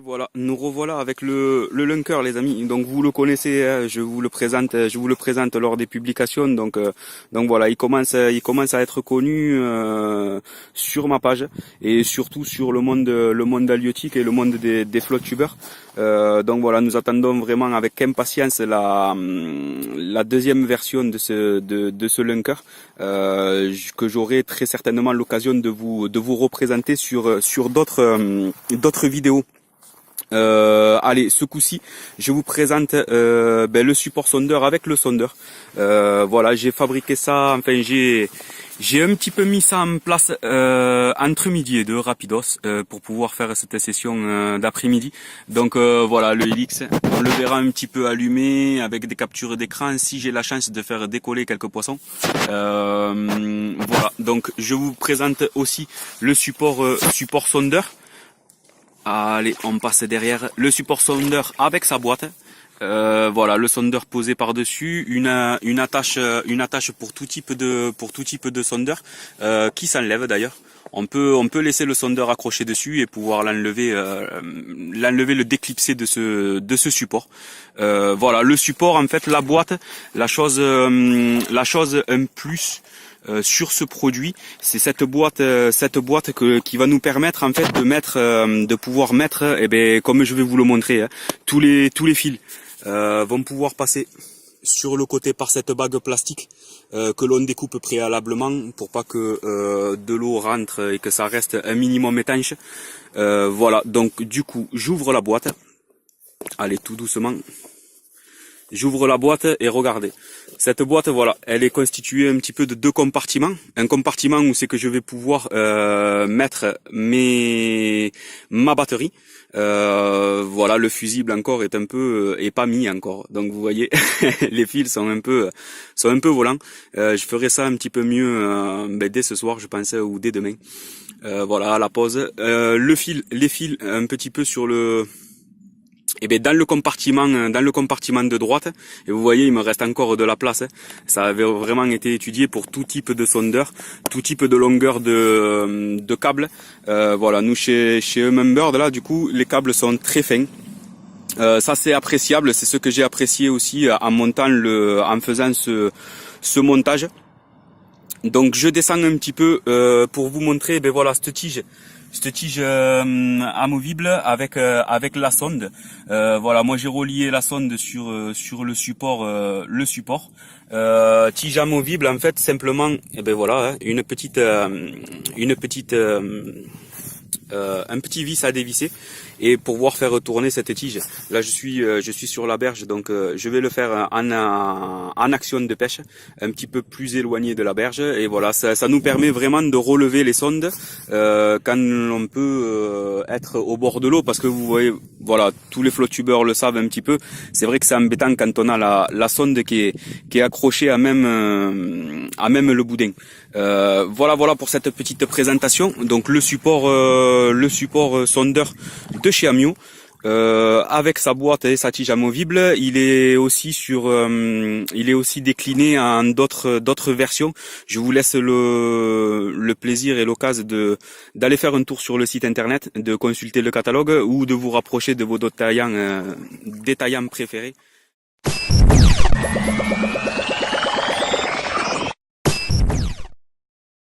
Voilà, nous revoilà avec le Lunker, les amis. Donc vous le connaissez, hein, je vous le présente lors des publications. Donc voilà, il commence à être connu sur ma page et surtout sur le monde halieutique et le monde des flottubeurs. Donc voilà, nous attendons vraiment avec impatience la deuxième version de ce Lunker que j'aurai très certainement l'occasion de vous représenter sur d'autres vidéos. Allez, ce coup-ci, je vous présente le support sondeur avec le sondeur. Voilà, j'ai fabriqué ça. Enfin, j'ai un petit peu mis ça en place entre midi et deux, rapidos, pour pouvoir faire cette session d'après-midi. Donc voilà, le Helix, on le verra un petit peu allumé avec des captures d'écran si j'ai la chance de faire décoller quelques poissons. Voilà, donc je vous présente aussi le support sondeur. Allez, on passe derrière le support sondeur avec sa boîte. Voilà, le sondeur posé par-dessus, une attache pour tout type de sondeur qui s'enlève d'ailleurs. On peut laisser le sondeur accroché dessus et pouvoir l'enlever, le déclipser de ce support. Voilà, le support, en fait, la boîte, la chose un plus sur ce produit, c'est cette boîte qui va nous permettre en fait de pouvoir mettre, comme je vais vous le montrer, hein, tous les fils vont pouvoir passer sur le côté par cette bague plastique que l'on découpe préalablement pour pas que de l'eau rentre et que ça reste un minimum étanche. Voilà, donc du coup j'ouvre la boîte. Allez, tout doucement. J'ouvre la boîte et regardez. Cette boîte, voilà, elle est constituée un petit peu de deux compartiments. Un compartiment où c'est que je vais pouvoir mettre ma batterie. Voilà, le fusible encore est un peu est pas mis encore. Donc vous voyez, les fils sont un peu volants. Je ferai ça un petit peu mieux dès ce soir, je pense, ou dès demain. Voilà, à la pause. Les fils un petit peu sur le dans le compartiment de droite, et vous voyez, il me reste encore de la place. Ça avait vraiment été étudié pour tout type de sondeur, tout type de longueur de câble. Voilà, nous chez Humminbird, là, du coup, les câbles sont très fins. Ça c'est appréciable, c'est ce que j'ai apprécié aussi en faisant ce montage. Donc je descends un petit peu pour vous montrer, voilà, cette tige amovible avec la sonde. Voilà, moi j'ai relié la sonde sur le support tige amovible, en fait, simplement, voilà, un petit vis à dévisser et pour pouvoir faire tourner cette tige. Là je suis sur la berge, donc je vais le faire en action de pêche, un petit peu plus éloigné de la berge, et voilà, ça nous permet vraiment de relever les sondes quand on peut être au bord de l'eau, parce que vous voyez, voilà, tous les flottubeurs le savent un petit peu, c'est vrai que c'est embêtant quand on a la sonde qui est accrochée à même le boudin. Voilà pour cette petite présentation. Donc le support sondeur de chez Amio, avec sa boîte et sa tige amovible. Il est aussi décliné en d'autres versions. Je vous laisse le plaisir et l'occasion d'aller faire un tour sur le site internet, de consulter le catalogue ou de vous rapprocher de vos détaillants préférés.